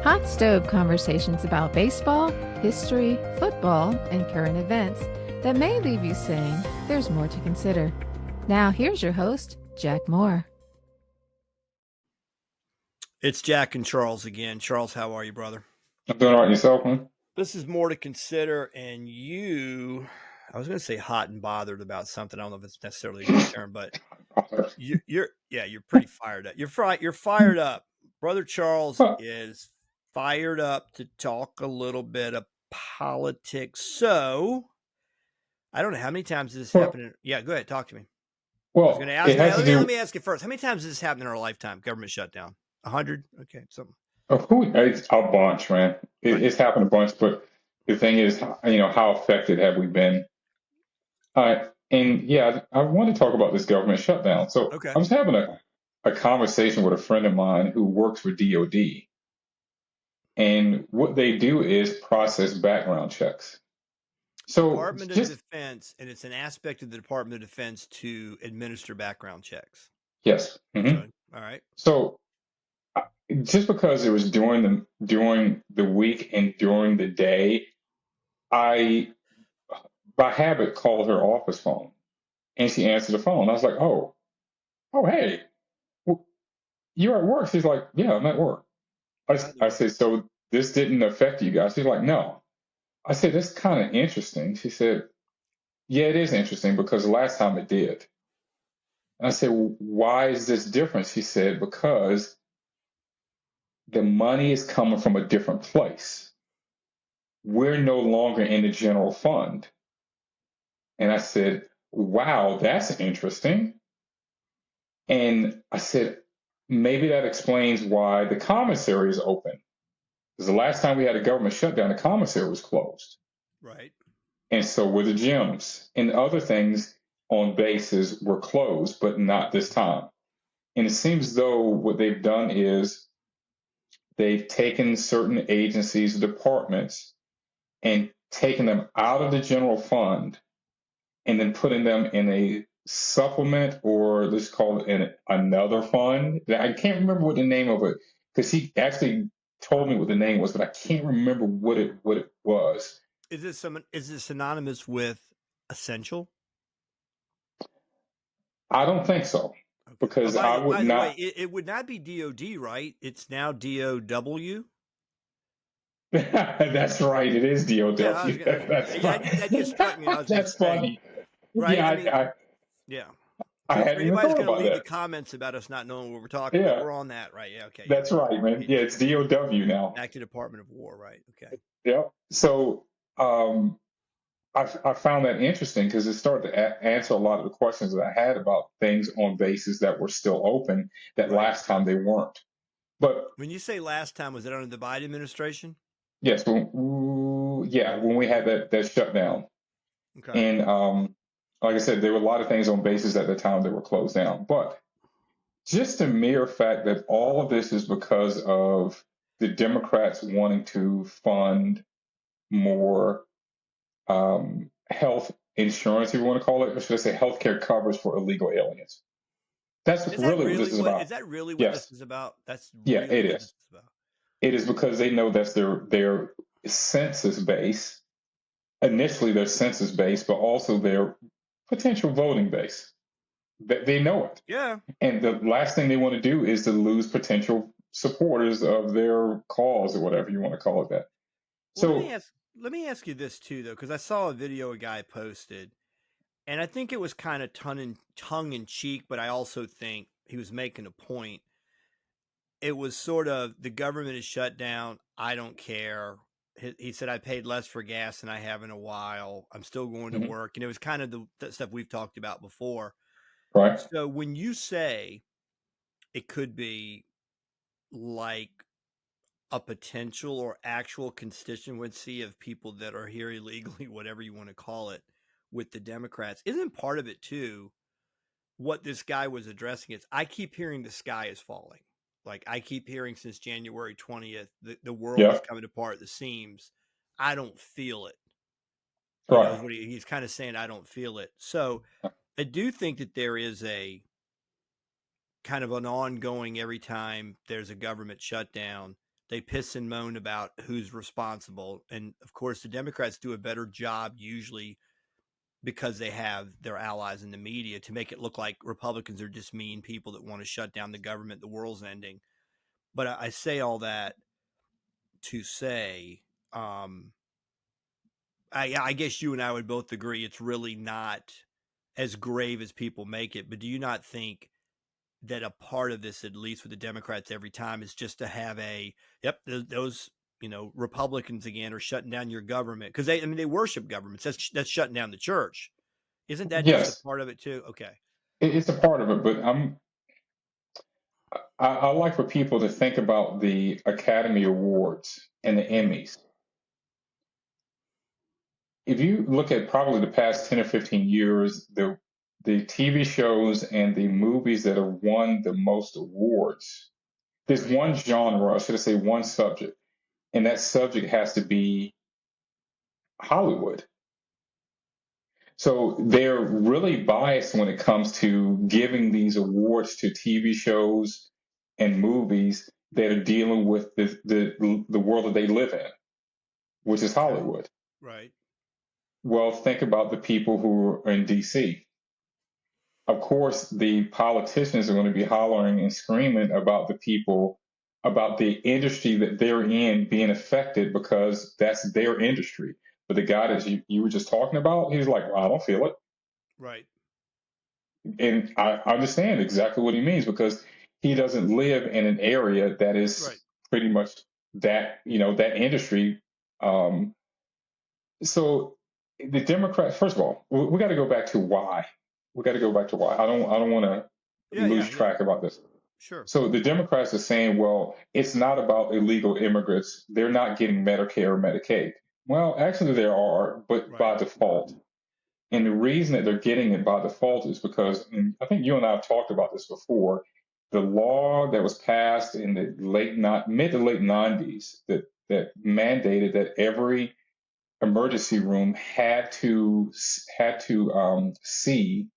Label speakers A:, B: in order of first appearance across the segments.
A: Hot stove conversations about baseball, history, football, and current events that may leave you saying there's more to consider. Now, here's your host, Jack Moore.
B: It's Jack and Charles again. Charles, how are you, brother?
C: I'm doing all right. Yourself, man?
B: This is more to consider, and I was going to say hot and bothered about something. I don't know if it's necessarily a good term, but you're pretty fired up. You're fired up. Brother Charles is fired up to talk a little bit of politics. So I don't know how many times this happened. Yeah, go ahead. Talk to me.
C: Well,
B: I was going to ask. Let me ask you first. How many times has this happened in our lifetime? Government shutdown. 100? Okay, something.
C: It's a bunch, man. It's happened a bunch, but the thing is, how affected have we been? And yeah, I want to talk about this government shutdown. So
B: Okay.
C: I was having a conversation with a friend of mine who works for DOD. And what they do is process background checks. So
B: Department of Defense, and it's an aspect of the Department of Defense to administer background checks.
C: Yes. Mm-hmm.
B: All right.
C: So just because it was during the week and during the day, I by habit called her office phone, and she answered the phone. I was like, oh, hey, well, you're at work. She's like, yeah, I'm at work. I said, so this didn't affect you guys? She's like, no. I said, that's kind of interesting. She said, yeah, it is interesting because the last time it did. And I said, well, why is this different? She said, because the money is coming from a different place. We're no longer in the general fund. And I said, wow, that's interesting. And I said, maybe that explains why the commissary is open. Because the last time we had a government shutdown, the commissary was closed.
B: Right.
C: And so were the gyms and other things on bases were closed, but not this time. And it seems though what they've done is they've taken certain agencies, departments, and taken them out of the general fund and then putting them in a supplement, or let's call it another fund. I can't remember what the name of it, because he actually told me what the name was, but I can't remember what it was.
B: Is this synonymous with essential?
C: I don't think so, because I would not.
B: By the way, it would not be DOD, right? It's now DOW.
C: That's right. It is DOW.
B: Yeah, that just struck me.
C: That's funny.
B: Right?
C: Yeah, I hadn't even thought about that.
B: The comments about us not knowing what we're talking about. We're on that, right? Yeah, okay.
C: That's right, man. Yeah, it's DOW now.
B: Active Department of War, right? Okay.
C: Yeah. So I found that interesting because it started to answer a lot of the questions that I had about things on bases that were still open that last time they weren't. But
B: when you say last time, was it under the Biden administration?
C: Yes. When we had that shutdown. Okay. And like I said, there were a lot of things on bases at the time that were closed down. But just the mere fact that all of this is because of the Democrats wanting to fund more health insurance, if you want to call it, or should I say healthcare coverage for illegal aliens. That's really what this is about.
B: Is that really what this is about? That's
C: really it is. It is because they know that's their census base. Initially, their census base, but also their potential voting base. They know it.
B: Yeah.
C: And the last thing they want to do is to lose potential supporters of their cause, or whatever you want to call it that.
B: Well, let me ask you this too, though, because I saw a video a guy posted, and I think it was kind of tongue in cheek, but I also think he was making a point. It was sort of, the government is shut down. I don't care. He said, I paid less for gas than I have in a while. I'm still going to work. And it was kind of the stuff we've talked about before.
C: Right.
B: So when you say it could be like a potential or actual constituency of people that are here illegally, whatever you want to call it, with the Democrats, isn't part of it too what this guy was addressing? Is I keep hearing the sky is falling. Like I keep hearing since January 20th, the world is coming apart at the seams. I don't feel it.
C: Right.
B: He's kind of saying, I don't feel it. So I do think that there is a kind of an ongoing, every time there's a government shutdown, They piss and moan about who's responsible. And of course, the Democrats do a better job usually because they have their allies in the media to make it look like Republicans are just mean people that want to shut down the government, the world's ending. But I say all that to say, I guess you and I would both agree it's really not as grave as people make it. But do you not think that a part of this, at least with the Democrats every time, is just to have those Republicans again are shutting down your government because they worship governments. That's shutting down the church. Isn't that just a
C: Yes,
B: part of it too? Okay.
C: it's a part of it, but I like for people to think about the Academy Awards and the
B: Mm-hmm.
C: Emmys. If you look at probably the past 10 or 15 years, the TV shows and the movies that have won the most awards, there's
B: Right.
C: one genre, I should say one subject, and that subject has to be Hollywood. So they're really biased when it comes to giving these awards to TV shows and movies that are dealing with the world that they live in, which is
B: Okay.
C: Hollywood.
B: Right.
C: Well, think about the people who are in DC. Of course, the politicians are going to be hollering and screaming about the people, about the industry that they're in being affected because that's their industry. But the guy that you were just talking about, he's like, well, I don't feel it.
B: Right.
C: And I understand exactly what he means because he doesn't live in an area that is
B: Right.
C: pretty much that, that industry. Um, so the Democrats, first of all, we got to go back to why. We got to go back to why. I don't want to
B: Yeah.
C: lose
B: Yeah. Yeah.
C: track about this.
B: Sure.
C: So the Democrats are saying, well, it's not about illegal immigrants. They're not getting Medicare or Medicaid. Well, actually, there are, but
B: Right.
C: by default. And the reason that they're getting it by default is because, and I think you and I have talked about this before, the law that was passed in the mid to late 90s that mandated that every emergency room had to see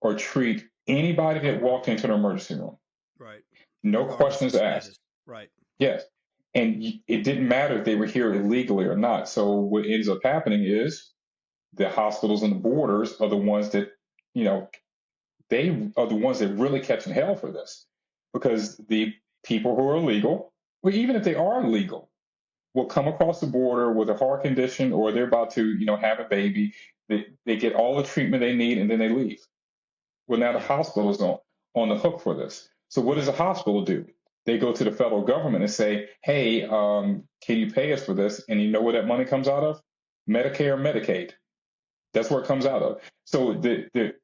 C: or treat anybody that walked into an emergency room.
B: Right.
C: No
B: Regardless of
C: questions asked.
B: status. Right.
C: Yes. And it didn't matter if they were here illegally or not. So what ends up happening is the hospitals and the borders are the ones that, you know, they are the ones that really catching hell for this because the people who are illegal, well, even if they are legal, will come across the border with a heart condition or they're about to, have a baby. They get all the treatment they need and then they leave. Well, now the
B: Yeah.
C: hospital is on the hook for this. So what does
B: Right.
C: a hospital do? They go to the federal government and say, hey, can you pay us for this? And you know where that money comes out of? Medicare and Medicaid. That's where it comes out of. So
B: Right.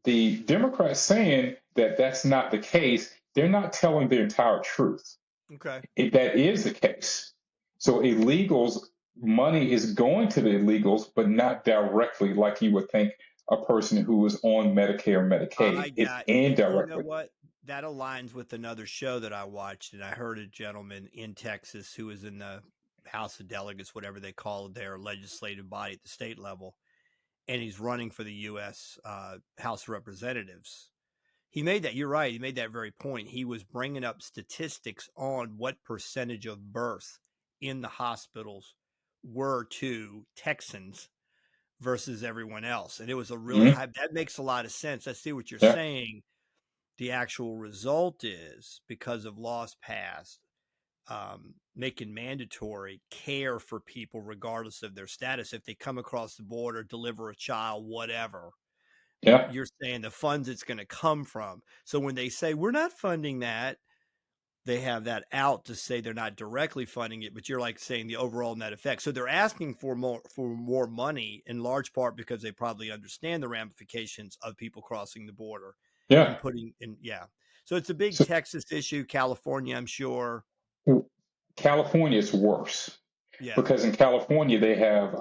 C: the Democrats saying that that's not the case, they're not telling the entire truth.
B: Okay.
C: That is the case. So illegals, money is going to the illegals, but not directly like you would think a person who is on Medicare or Medicaid.
B: I
C: It's
B: got you know
C: indirectly.
B: what? That aligns with another show that I watched, and I heard a gentleman in Texas who was in the House of Delegates, whatever they call their legislative body at the state level, and he's running for the U.S. House of Representatives. He made that. You're right. He made that very point. He was bringing up statistics on what percentage of births in the hospitals were to Texans versus everyone else. And it was a really
C: Mm-hmm.
B: high, that makes a lot of sense. I see what you're
C: Yeah,
B: saying. The actual result is because of laws passed, making mandatory care for people regardless of their status. If they come across the border, deliver a child, whatever,
C: yeah,
B: you're saying the funds it's going to come from. So when they say we're not funding that, they have that out to say they're not directly funding it, but you're like saying the overall net effect. So they're asking for more money in large part because they probably understand the ramifications of people crossing the border
C: yeah.
B: and putting in. Yeah. So it's a big
C: So
B: Texas issue, California, I'm sure.
C: California is worse
B: Yeah.
C: because in California they have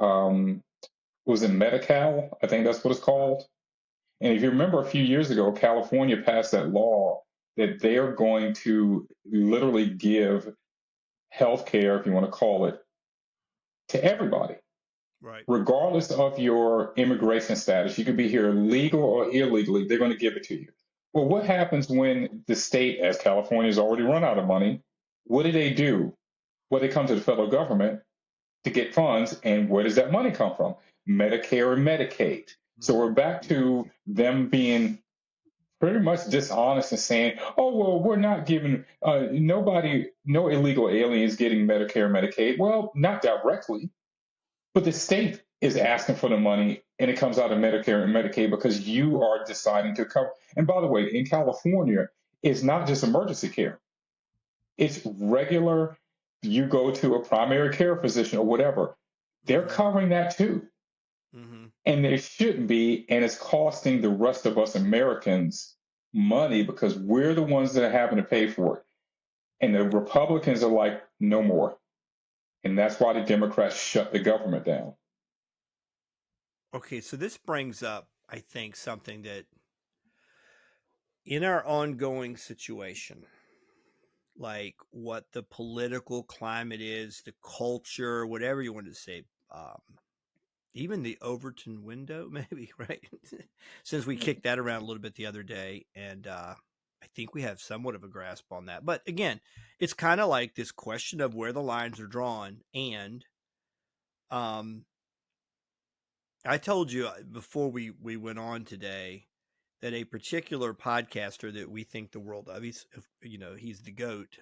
C: was it Medi-Cal? I think that's what it's called. And if you remember a few years ago, California passed that law that they're going to literally give health care, if you want to call it, to everybody,
B: Right.
C: regardless of your immigration status. You could be here legal or illegally, they're going to give it to you. Well, what
B: Yeah.
C: happens when the state, as California has already run out of money, what do? Well, they come to the federal government to get funds, and where does that money come from? Medicare and Medicaid. So we're back to them being pretty much dishonest and saying, "Oh well, we're not giving no illegal aliens getting Medicare and Medicaid." Well, not directly, but the state is asking for the money, and it comes out of Medicare and Medicaid because you are deciding to cover. And by the way, in California, it's not just emergency care; it's regular. You go to a primary care physician or whatever; they're covering that too.
B: Mm-hmm.
C: And it shouldn't be, and it's costing the rest of us Americans money because we're the ones that are having to pay for it. And the Republicans are like, no more. And that's why the Democrats shut the government down.
B: Okay, so this brings up, I think, something that in our ongoing situation, like what the political climate is, the culture, whatever you want to say, even the Overton window, maybe, right? Since we kicked that around a little bit the other day, and I think we have somewhat of a grasp on that. But again, it's kind of like this question of where the lines are drawn. And I told you before we went on today that a particular podcaster that we think the world of, he's the GOAT,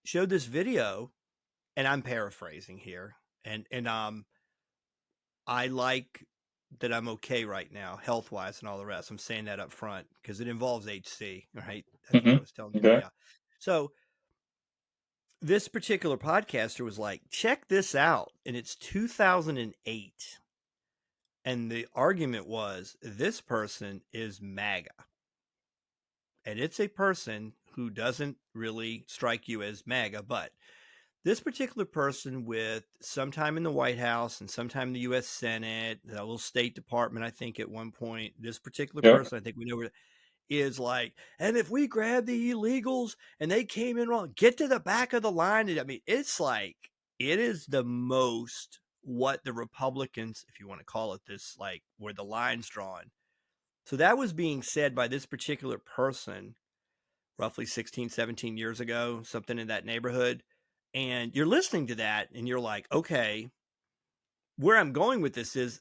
B: showed this video, and I'm paraphrasing here, and I like that I'm okay right now, health wise and all the rest. I'm saying that up front because it involves HC, right? That's what I was telling you.
C: Okay.
B: Yeah. So this particular podcaster was like, check this out. And it's 2008. And the argument was this person is MAGA. And it's a person who doesn't really strike you as MAGA, but this particular person with some time in the White House and sometime in the U.S. Senate, the little State Department, I think at one point, this particular
C: Yep.
B: person, I think we know where, is like, and if we grab the illegals and they came in wrong, get to the back of the line. I mean, it's like, it is the most what the Republicans, if you want to call it this, like where the line's drawn. So that was being said by this particular person roughly 16, 17 years ago, something in that neighborhood. And you're listening to that and you're like, okay, where I'm going with this is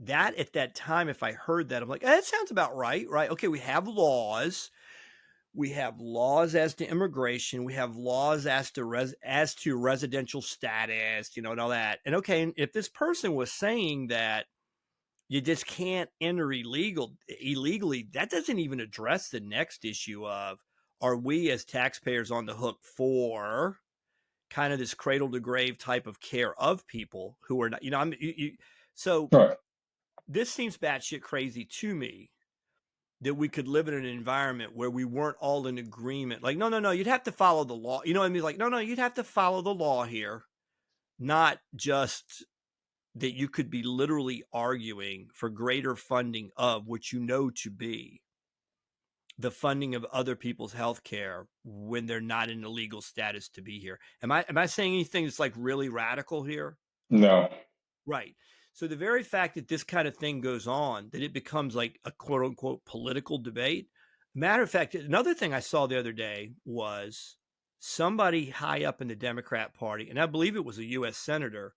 B: that at that time, if I heard that, I'm like, that sounds about right. Right. Okay. We have laws. We have laws as to immigration. We have laws as to residential status, and all that. And okay, if this person was saying that you just can't enter illegally, that doesn't even address the next issue of, are we as taxpayers on the hook for kind of this cradle to grave type of care of people who are not, so
C: Right.
B: this seems batshit crazy to me that we could live in an environment where we weren't all in agreement. Like, no, you'd have to follow the law. You know what I mean? Like, no, you'd have to follow the law here, not just that you could be literally arguing for greater funding of what you know to be the funding of other people's health care when they're not in a legal status to be here. Am I saying anything that's like really radical here?
C: No.
B: Right. So the very fact that this kind of thing goes on, that it becomes like a quote unquote political debate. Matter of fact, another thing I saw the other day was somebody high up in the Democrat Party, and I believe it was a U.S. senator,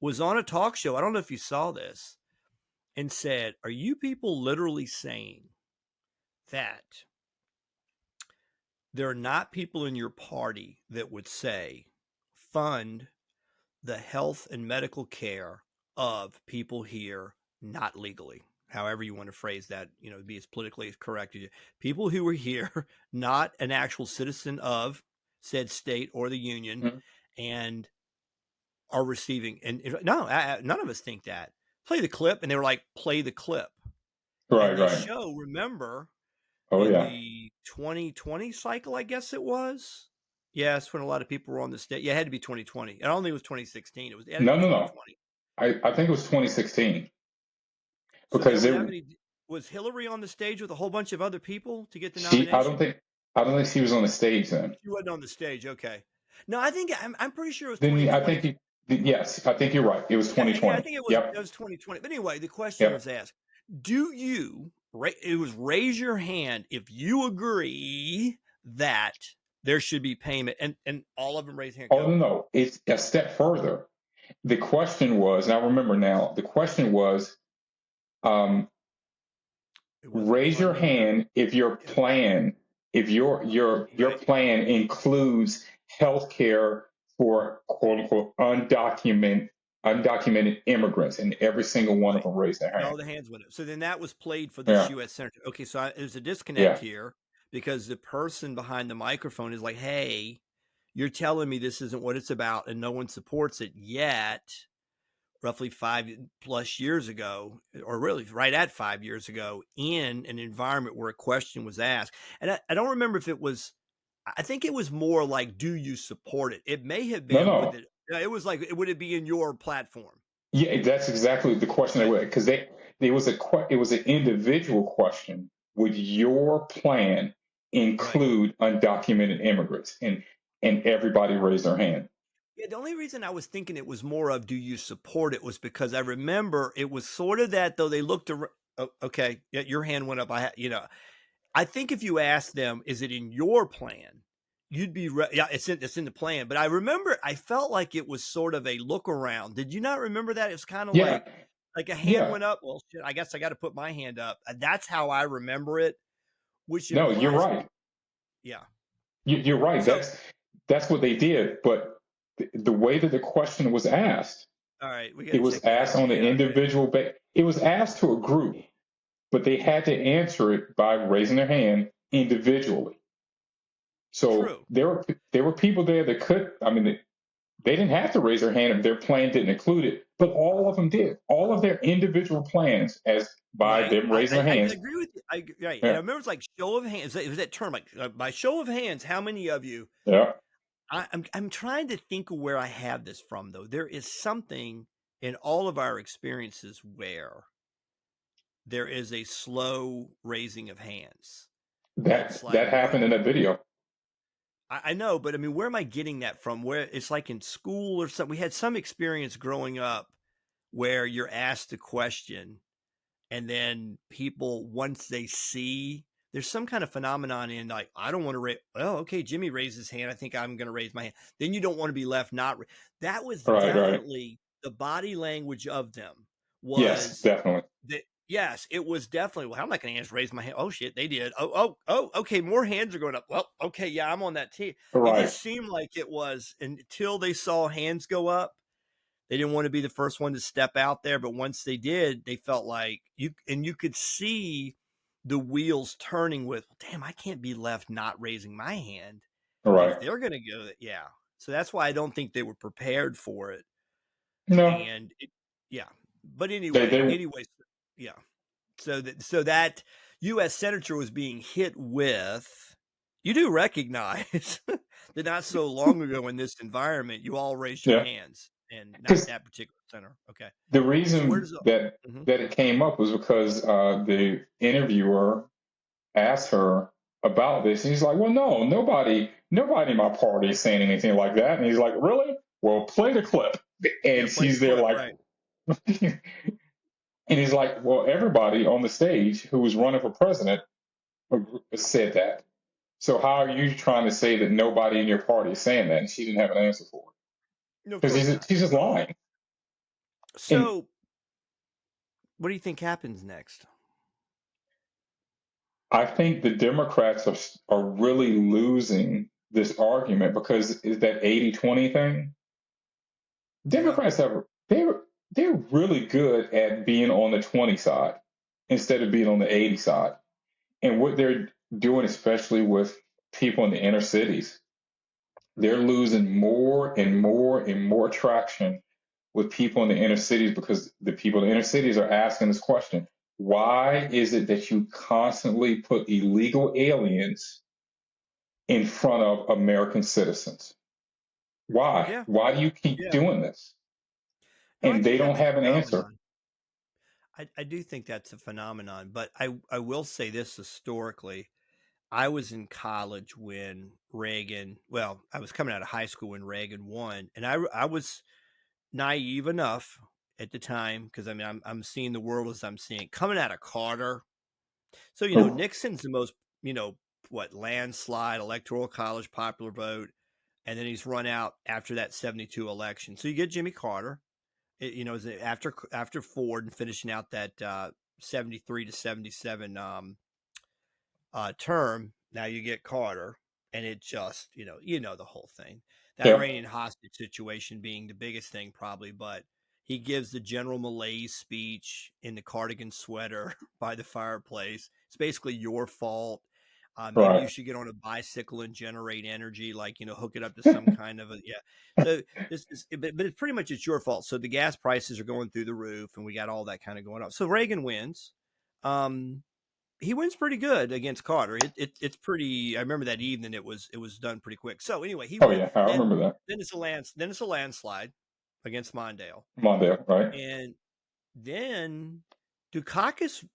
B: was on a talk show. I don't know if you saw this, and said, are you people literally saying that there are not people in your party that would say fund the health and medical care of people here not legally, however you want to phrase that, be as politically correct as you, people who are here not an actual citizen of said state or the union,
C: Mm-hmm.
B: and are receiving, and no, none of us think that. Play the clip. And they were like, play the clip.
C: Right.
B: And this
C: Right.
B: show, remember,
C: Oh
B: in
C: yeah.
B: the 2020 cycle, I guess it was. Yes, when a lot of people were on the stage. Yeah, it had to be 2020. I don't think it was 2016. It had to be
C: No.
B: 2020.
C: I think it was 2016
B: So they
C: because
B: were was Hillary on the stage with a whole bunch of other people to get the
C: I
B: nomination?
C: I don't think she was on the stage then.
B: She wasn't on the stage. Okay. No, I'm pretty sure it was
C: Then I
B: 2020.
C: think yes, I think you're right. It was
B: Yeah, I
C: 2020.
B: think it
C: Yep.
B: was 2020. But anyway, the question
C: Yep.
B: was asked, do you, it was raise your hand if you agree that there should be payment, and all of them raise hand.
C: Oh,
B: Go.
C: no. It's a step further. The question was, and I remember now, the question was, um,
B: It wasn't
C: raise your
B: funding the.
C: hand if your
B: Yeah,
C: plan, if your
B: right.
C: plan includes health care for quote unquote undocumented immigrants, and every single one of
B: Right.
C: them raised their
B: And
C: hand.
B: all the hands went up. So then that was played for this
C: Yeah,
B: U.S. senator. Okay, so there's a disconnect
C: yeah,
B: here because the person behind the microphone is like, "Hey, you're telling me this isn't what it's about, and no one supports it yet." Roughly 5+ years ago, or really right at 5 years ago, in an environment where a question was asked, and I don't remember if it was. I think it was more like, "Do you support it?" It may have
C: no,
B: been with
C: no,
B: it. It was like, "Would it be in your platform?"
C: yeah, that's exactly the question they
B: Okay,
C: were, because it was an individual question. Would your plan
B: right.
C: include undocumented immigrants? And everybody raised their hand.
B: Yeah, the only reason I was thinking it was more of, "Do you support it?" was because I remember it was sort of that, though they looked around. Oh, okay, yeah, your hand went up. I think if you ask them, "Is it in your plan?" You'd be yeah, it's in the plan. But I remember I felt like it was sort of a look around. Did you not remember that? It's kind of
C: Yeah,
B: like a hand
C: yeah.
B: went up. Well, shit, I guess I got to put my hand up. That's how I remember it, which
C: No, you're
B: implies,
C: right.
B: yeah.
C: You're right.
B: So,
C: That's what they did. But the way that the question was asked,
B: all right, we got
C: it
B: to
C: was
B: check that
C: asked
B: out.
C: on the
B: Yeah, okay.
C: individual. It was asked to a group, but they had to answer it by raising their hand individually. So
B: True.
C: there were people there that could. I mean, they didn't have to raise their hand if their plan didn't include it, but all of them did. All of their individual plans, as by
B: Right.
C: them
B: I,
C: raising
B: I,
C: their
B: I
C: hands.
B: agree with you. Right. And I
C: Yeah,
B: remember it's like show of hands. It was that term, like by show of hands, how many of you?
C: yeah,
B: I'm trying to think of where I have this from, though. There is something in all of our experiences where there is a slow raising of hands. It's like
C: that happened in that video.
B: I know, but I mean, where am I getting that from? Where it's like in school or something. We had some experience growing up where you're asked a question, and then people, once they see there's some kind of phenomenon in, like, I don't want to raise. Oh, okay, Jimmy raised his hand. I think I'm going to raise my hand. Then you don't want to be left not. That was
C: Right, right.
B: definitely the body language of them.
C: Yes,
B: Was
C: definitely.
B: that, yes, it was definitely. Well, I'm not going to raise my hand. Oh shit, they did. Oh. Okay, more hands are going up. Well, okay, yeah, I'm on that team. It
C: Right,
B: just seemed like it was until they saw hands go up. They didn't want to be the first one to step out there, but once they did, they felt like you could see the wheels turning with, damn, I can't be left not raising my hand if
C: right.
B: they're going to go. Yeah. So that's why I don't think they were prepared for it.
C: No,
B: And yeah. But
C: they
B: anyways, yeah. So that U.S. senator was being hit with. You do recognize that not so long ago in this environment, you all raised your
C: yeah.
B: hands, and not
C: Because
B: that particular center. Okay.
C: the
B: So where
C: reason
B: does Mhm.
C: that it came up was because the interviewer asked her about this, and he's like, "Well, no, nobody in my party is saying anything like that." And he's like, "Really? Well, play the clip."
B: Yeah,
C: And
B: play the
C: she's there
B: clip,
C: like,
B: right?
C: and he's like, "Well, everybody on the stage who was running for president said that. So how are you trying to say that nobody in your party is saying that?" And she didn't have an answer for it
B: No, of
C: because
B: course not.
C: she's just lying. And
B: So what do you think happens next?
C: I think the Democrats are really losing this argument because is that 80-20 thing.
B: Yeah,
C: Democrats they're really good at being on the 20 side instead of being on the 80 side. And what they're doing, especially with people in the inner cities, they're losing more and more and more traction with people in the inner cities because the people in the inner cities are asking this question: why is it that you constantly put illegal aliens in front of American citizens? Why?
B: yeah,
C: Why do you keep
B: yeah.
C: doing this?
B: No, I
C: And they
B: think
C: don't
B: that's a
C: have an answer.
B: phenomenon. I do think that's a phenomenon, but I will say this historically. I was in college when Reagan, well, I was coming out of high school when Reagan won, and I was naive enough at the time, because I mean I'm seeing the world as I'm seeing it, coming out of Carter. So
C: Oh,
B: Nixon's the most landslide, electoral college popular vote, and then he's run out after that 72 election. So you get Jimmy Carter, after Ford and finishing out that 73 to 77 term. Now you get Carter, and it just the whole thing. That
C: Yeah.
B: Iranian hostage situation being the biggest thing probably, but he gives the General Malaise speech in the cardigan sweater by the fireplace. It's basically your fault. Maybe you should get on a bicycle and generate energy, hook it up to some kind of So but it's pretty much it's your fault. So the gas prices are going through the roof, and we got all that kind of going on. So Reagan wins. He wins pretty good against Carter. It's pretty. I remember that evening it was done pretty quick. So anyway, he wins.
C: Yeah, I remember that.
B: Then it's a landslide against Mondale.
C: Right?
B: And then Dukakis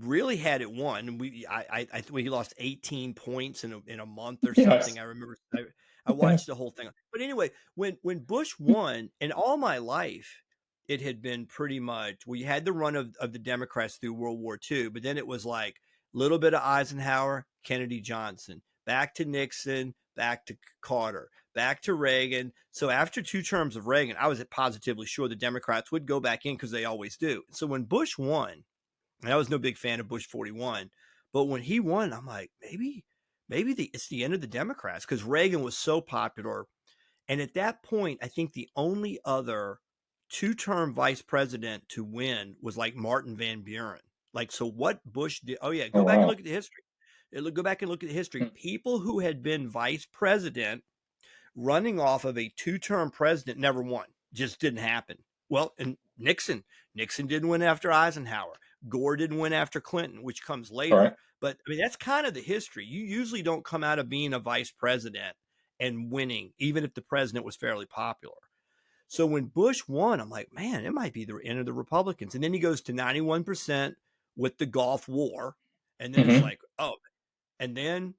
B: really had it won. I think he lost 18 points in a month or something. I remember I watched the whole thing. But anyway, when Bush won, and all my life it had been pretty much we had the run of the Democrats through World War II, but then it was like a little bit of Eisenhower, Kennedy, Johnson, back to Nixon, back to Carter, back to Reagan. So after 2 terms of Reagan, I was positively sure the Democrats would go back in because they always do. So when Bush won, and I was no big fan of Bush 41, but when he won, I'm like, maybe it's the end of the Democrats because Reagan was so popular. And at that point, I think the only other 2-term vice president to win was like Martin Van Buren. So what Bush did, go back and look at the history. Go back and look at the history. People who had been vice president running off of a 2-term president never won. Just didn't happen. Well, and Nixon didn't win after Eisenhower. Gore didn't win after Clinton, which comes later.
C: Right.
B: But I mean, that's kind of the history. You usually don't come out of being a vice president and winning, even if the president was fairly popular. So when Bush won, I'm like, man, it might be the end of the Republicans. And then he goes to 91% with the Gulf War. And then it's like, and then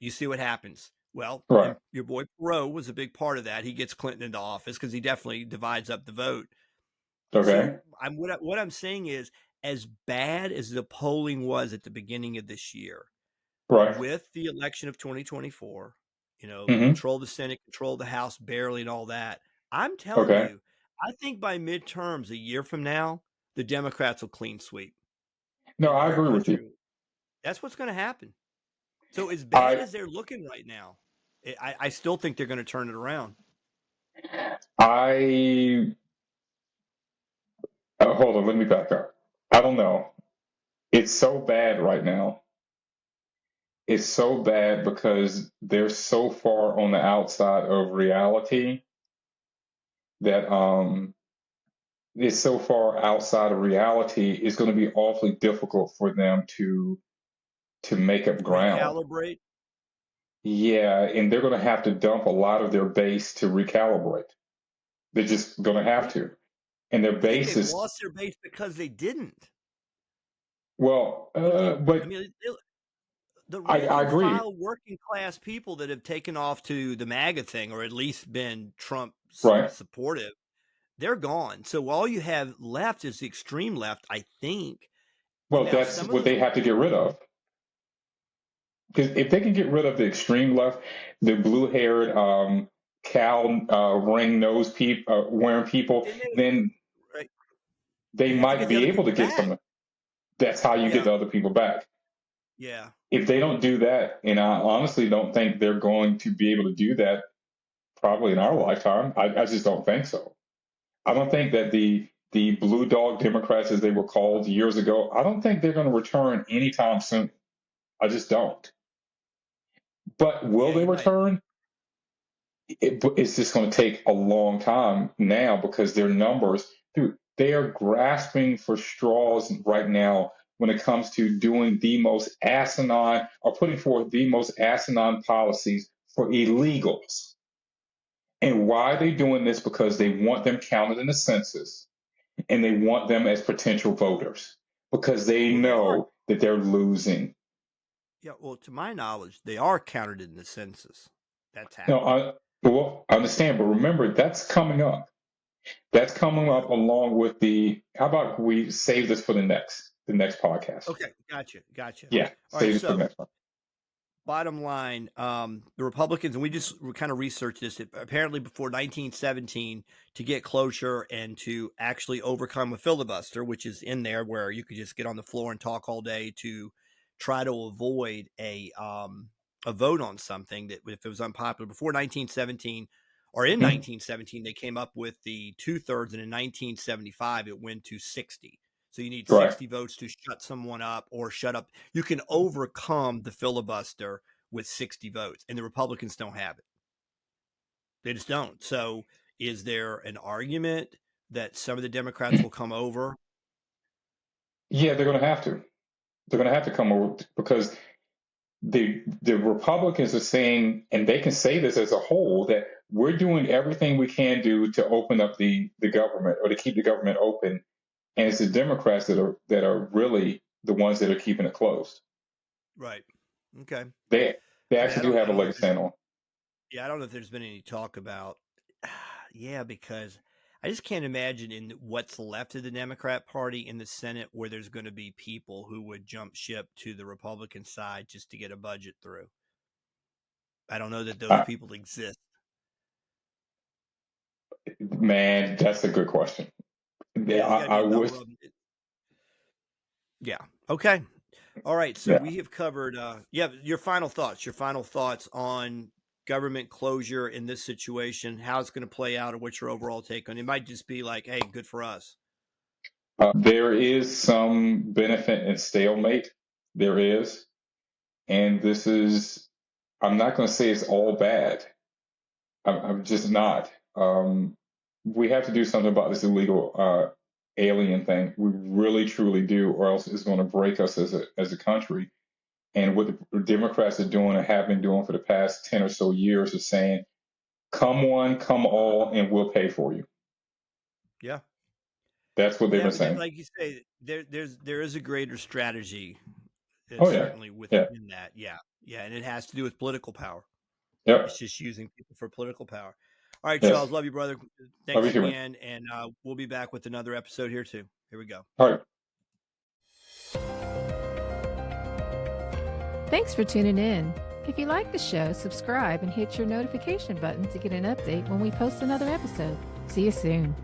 B: you see what happens. Well, your boy Perot was a big part of that. He gets Clinton into office because he definitely divides up the vote.
C: Okay.
B: So what I'm saying is, as bad as the polling was at the beginning of this year, with the election of 2024, control the Senate, control the House barely and all that, I'm telling you, I think by midterms a year from now, the Democrats will clean sweep.
C: No, I agree with you.
B: That's what's going to happen. So as bad as they're looking right now, I still think they're going to turn it around.
C: Hold on, let me back up. I don't know. It's so bad right now. It's so bad because they're so far on the outside of reality that it's so far outside of reality, it's going to be awfully difficult for them to make up ground.
B: Recalibrate?
C: Yeah, and they're going to have to dump a lot of their base to recalibrate. They're just going to have to. And their base
B: is lost their base because they didn't.
C: Well, but
B: I mean, the
C: I agree.
B: file working class people that have taken off to the MAGA thing, or at least been Trump supportive, they're gone. So all you have left is the extreme left, I think.
C: Well, that's what they have to get rid of. Because if they can get rid of the extreme left, the blue-haired, cow ring nose wearing people, then they might be able to get some. That's how you get the other people back.
B: Yeah.
C: If they don't do that, and I honestly don't think they're going to be able to do that probably in our lifetime. I just don't think so. I don't think that the blue dog Democrats, as they were called years ago, I don't think they're going to return anytime soon. I just don't. But will they return? It's just going to take a long time now because their numbers, dude, they are grasping for straws right now when it comes to doing the most asinine or putting forth the most asinine policies for illegals. And why are they doing this? Because they want them counted in the census and they want them as potential voters because they know that they're losing.
B: Yeah, well, to my knowledge, they are counted in the census. That's happening.
C: No, I understand, but remember, that's coming up. That's coming up along with how about we save this for the next podcast?
B: Okay, gotcha.
C: Yeah, save this for the next one.
B: bottom line, the Republicans, and we kind of researched this, apparently before 1917, to get cloture and to actually overcome a filibuster, which is in there where you could just get on the floor and talk all day to try to avoid a vote on something that if it was unpopular. Before 1917, or in 1917, they came up with the 2/3, and in 1975, it went to 60. So you need 60 votes to shut someone up or shut up. You can overcome the filibuster with 60 votes, and the Republicans don't have it. They just don't. So is there an argument that some of the Democrats will come over?
C: Yeah, they're going to have to. They're going to have to come over because the Republicans are saying, and they can say this as a whole, that we're doing everything we can do to open up the government or to keep the government open. And it's the Democrats that are really the ones that are keeping it closed.
B: Right. Okay.
C: They actually do have a leg to stand on.
B: Yeah, I don't know if there's been any talk about, because I just can't imagine in what's left of the Democrat Party in the Senate where there's going to be people who would jump ship to the Republican side just to get a budget through. I don't know that those people exist.
C: Man, that's a good question. I would.
B: Yeah. Okay. All right. So we have covered, your final thoughts on government closure in this situation, how it's going to play out, or what's your overall take on it? It might just be like, hey, good for us.
C: There is some benefit in stalemate. There is. And this is, I'm not going to say it's all bad. I'm just not. We have to do something about this illegal alien thing. We really, truly do, or else it's going to break us as a country. And what the Democrats are doing and have been doing for the past 10 or so years is saying, come one, come all, and we'll pay for you.
B: Yeah.
C: That's what they've been saying.
B: Like you say, there is a greater strategy. Certainly within that. Yeah. Yeah. And it has to do with political power.
C: Yep.
B: It's just using people for political power. All right, Charles, love you, brother. Thanks again. And we'll be back with another episode here too. Here we go.
C: All right.
A: Thanks for tuning in. If you like the show, subscribe and hit your notification button to get an update when we post another episode. See you soon.